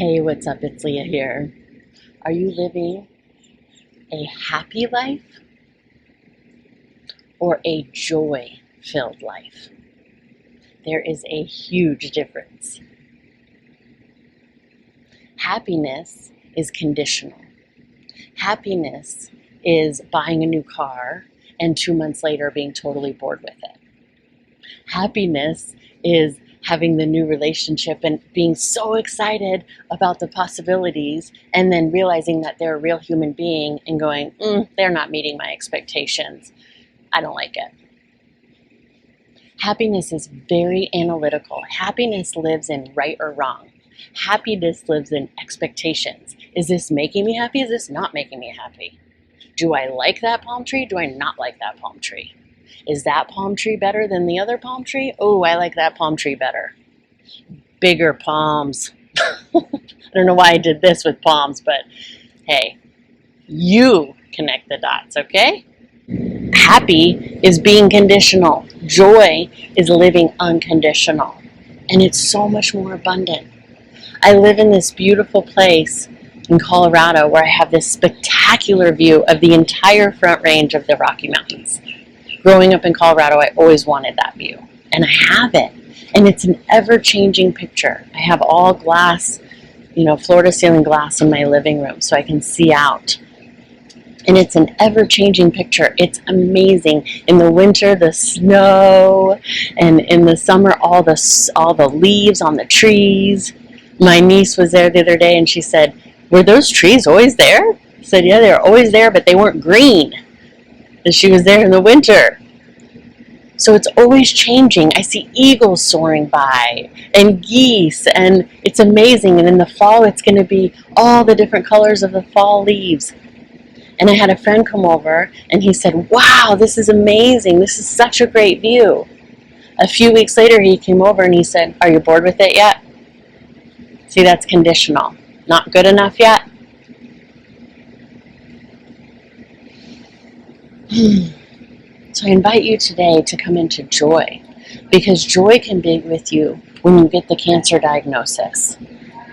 Hey, what's up? It's Leah here. Are you living a happy life or a joy-filled life? There is a huge difference. Happiness is conditional. Happiness is buying a new car and 2 months later being totally bored with it. Happiness is having the new relationship and being so excited about the possibilities and then realizing that they're a real human being and going, they're not meeting my expectations. I don't like it. Happiness is very analytical. Happiness lives in right or wrong. Happiness lives in expectations. Is this making me happy? Is this not making me happy? Do I like that palm tree? Do I not like that palm tree? Is that palm tree better than the other palm tree? Oh, I like that palm tree better. Bigger palms. I don't know why I did this with palms, but hey, you connect the dots, okay? Happy is being conditional. Joy is living unconditional. And it's so much more abundant. I live in this beautiful place in Colorado where I have this spectacular view of the entire Front Range of the Rocky Mountains. Growing up in Colorado, I always wanted that view, and I have it, and it's an ever-changing picture. I have all glass, floor-to-ceiling glass in my living room so I can see out, and it's an ever-changing picture. It's amazing. In the winter, the snow, and in the summer, all the leaves on the trees. My niece was there the other day, and she said, "Were those trees always there?" I said, "Yeah, they were always there, but they weren't green." And she was there in the winter. So it's always changing. I see eagles soaring by and geese, and it's amazing. And in the fall, it's going to be all the different colors of the fall leaves. And I had a friend come over, and he said, "Wow, this is amazing. This is such a great view." A few weeks later, he came over and he said, "Are you bored with it yet?" See, that's conditional. Not good enough yet? So I invite you today to come into joy, because joy can be with you when you get the cancer diagnosis.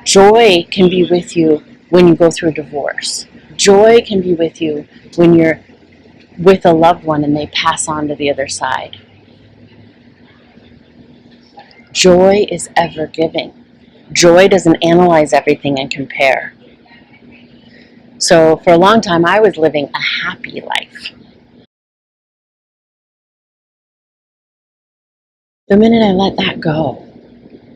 Joy can be with you when you go through a divorce. Joy can be with you when you're with a loved one and they pass on to the other side. Joy is ever giving. Joy doesn't analyze everything and compare. So for a long time, I was living a happy life. The minute I let that go,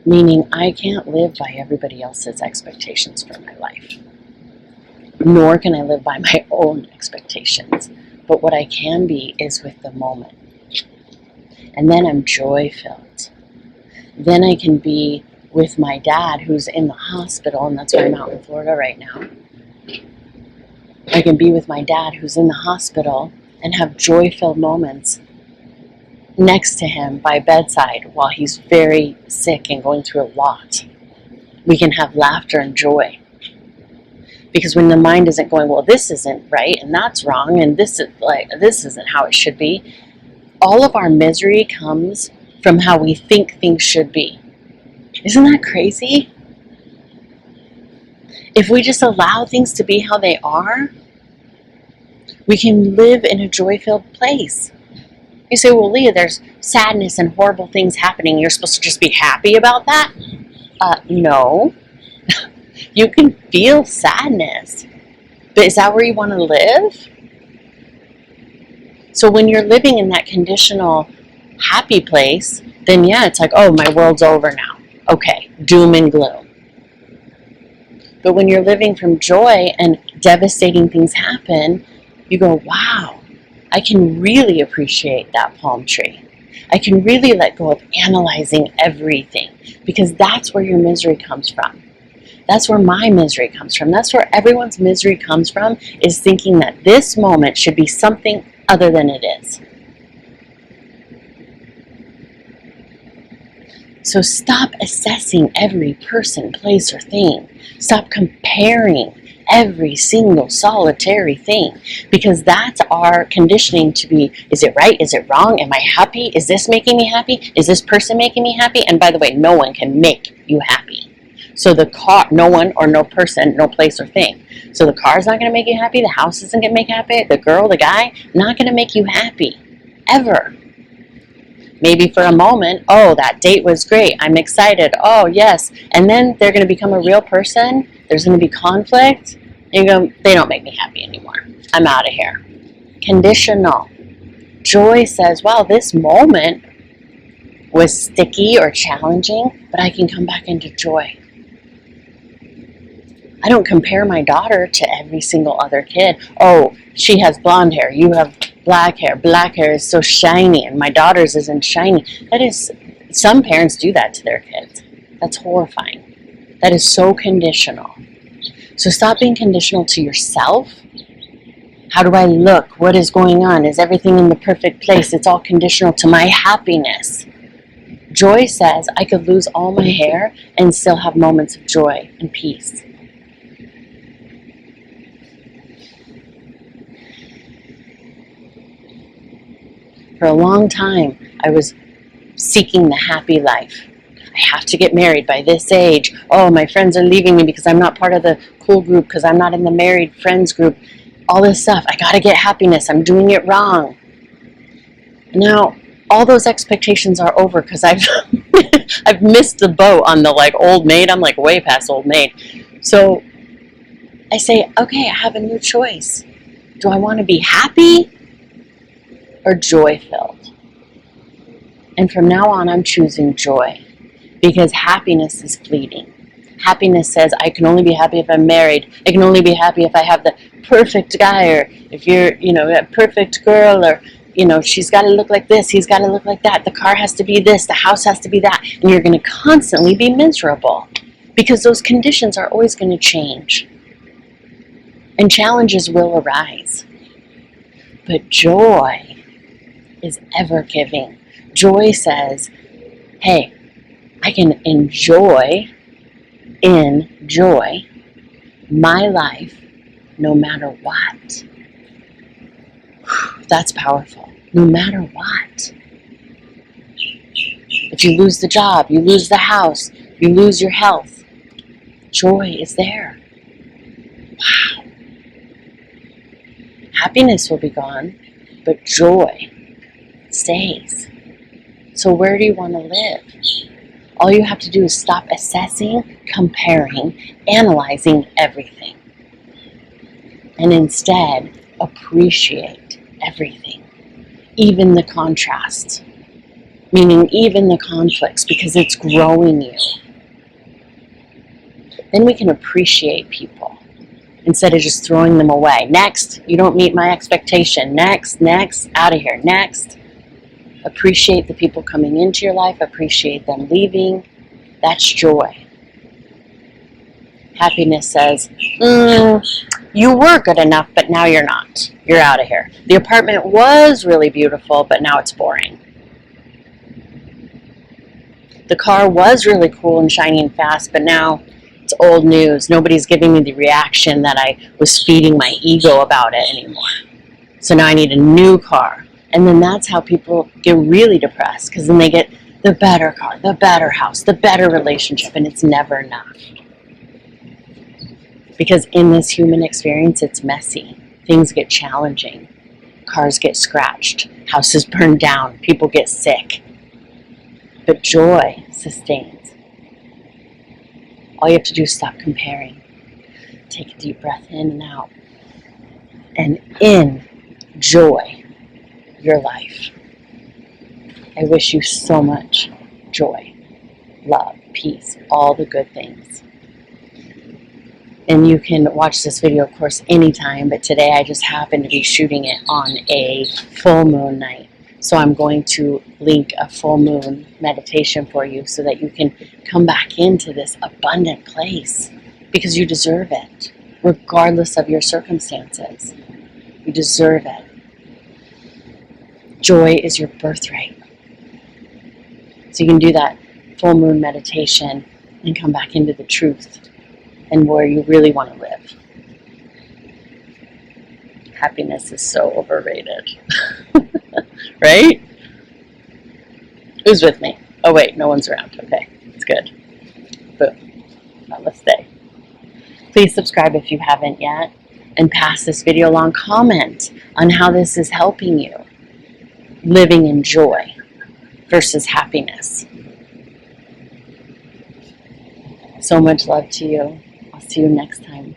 meaning I can't live by everybody else's expectations for my life, nor can I live by my own expectations, but what I can be is with the moment. And then I'm joy-filled. Then I can be with my dad who's in the hospital, and that's why I'm out in Florida right now. I can be with my dad who's in the hospital and have joy-filled moments next to him by bedside while he's very sick and going through a lot. We can have laughter and joy. Because when the mind isn't going, well, this isn't right and that's wrong and this isn't how it should be, all of our misery comes from how we think things should be. Isn't that crazy? If we just allow things to be how they are, we can live in a joy-filled place. You say, well, Leah, there's sadness and horrible things happening. You're supposed to just be happy about that? No. You can feel sadness. But is that where you want to live? So when you're living in that conditional happy place, then yeah, it's like, oh, my world's over now. Okay, doom and gloom. But when you're living from joy and devastating things happen, you go, wow. I can really appreciate that palm tree. I can really let go of analyzing everything, because that's where your misery comes from. That's where my misery comes from. That's where everyone's misery comes from, is thinking that this moment should be something other than it is. So stop assessing every person, place, or thing. Stop comparing every single solitary thing, because that's our conditioning to be, is it right? Is it wrong? Am I happy? Is this making me happy? Is this person making me happy? And by the way, no one can make you happy. So the car, no one or no person, no place or thing. So the car's not going to make you happy. The house isn't going to make you happy. The girl, the guy, not going to make you happy. Ever. Maybe for a moment, oh, that date was great. I'm excited. Oh, yes. And then they're going to become a real person. There's going to be conflict. And you go, they don't make me happy anymore. I'm out of here. Conditional. Joy says, wow, this moment was sticky or challenging, but I can come back into joy. I don't compare my daughter to every single other kid. Oh, she has blonde hair. You have black hair. Black hair is so shiny, and my daughter's isn't shiny. That is, some parents do that to their kids. That's horrifying. That is so conditional. So stop being conditional to yourself. How do I look? What is going on? Is everything in the perfect place? It's all conditional to my happiness. Joy says I could lose all my hair and still have moments of joy and peace. For a long time, I was seeking the happy life. I have to get married by this age. Oh, my friends are leaving me because I'm not part of the cool group, because I'm not in the married friends group. All this stuff. I got to get happiness. I'm doing it wrong. Now, all those expectations are over because I've I've missed the boat on the old maid. I'm way past old maid. So I say, okay, I have a new choice. Do I want to be happy or joy-filled? And from now on, I'm choosing joy, because happiness is fleeting. Happiness says I can only be happy if I'm married. I can only be happy if I have the perfect guy, or if you're, a perfect girl, or, she's got to look like this, he's got to look like that. The car has to be this, the house has to be that. And you're going to constantly be miserable because those conditions are always going to change. And challenges will arise. But joy is ever giving. Joy says, hey, I can enjoy my life no matter what. That's powerful. No matter what. If you lose the job, you lose the house, you lose your health, joy is there. Wow. Happiness will be gone, but joy stays. So where do you want to live? All you have to do is stop assessing, comparing, analyzing everything. And instead, appreciate everything. Even the contrasts. Meaning even the conflicts, because it's growing you. Then we can appreciate people instead of just throwing them away. Next, you don't meet my expectation. Next, out of here. Next. Appreciate the people coming into your life. Appreciate them leaving. That's joy. Happiness says, you were good enough, but now you're not. You're out of here. The apartment was really beautiful, but now it's boring. The car was really cool and shiny and fast, but now it's old news. Nobody's giving me the reaction that I was feeding my ego about it anymore. So now I need a new car. And then that's how people get really depressed, because then they get the better car, the better house, the better relationship, and it's never enough. Because in this human experience, it's messy. Things get challenging. Cars get scratched. Houses burn down. People get sick. But joy sustains. All you have to do is stop comparing. Take a deep breath in and out. And enjoy your life. I wish you so much joy, love, peace, all the good things. And you can watch this video, of course, anytime, but today I just happened to be shooting it on a full moon night. So I'm going to link a full moon meditation for you so that you can come back into this abundant place, because you deserve it, regardless of your circumstances. You deserve it. Joy is your birthright. So you can do that full moon meditation and come back into the truth and where you really want to live. Happiness is so overrated. Right? Who's with me? Oh wait, no one's around. Okay, it's good. Boom. Namaste. Please subscribe if you haven't yet, and pass this video along. Comment on how this is helping you living in joy versus happiness. So much love to you. I'll see you next time.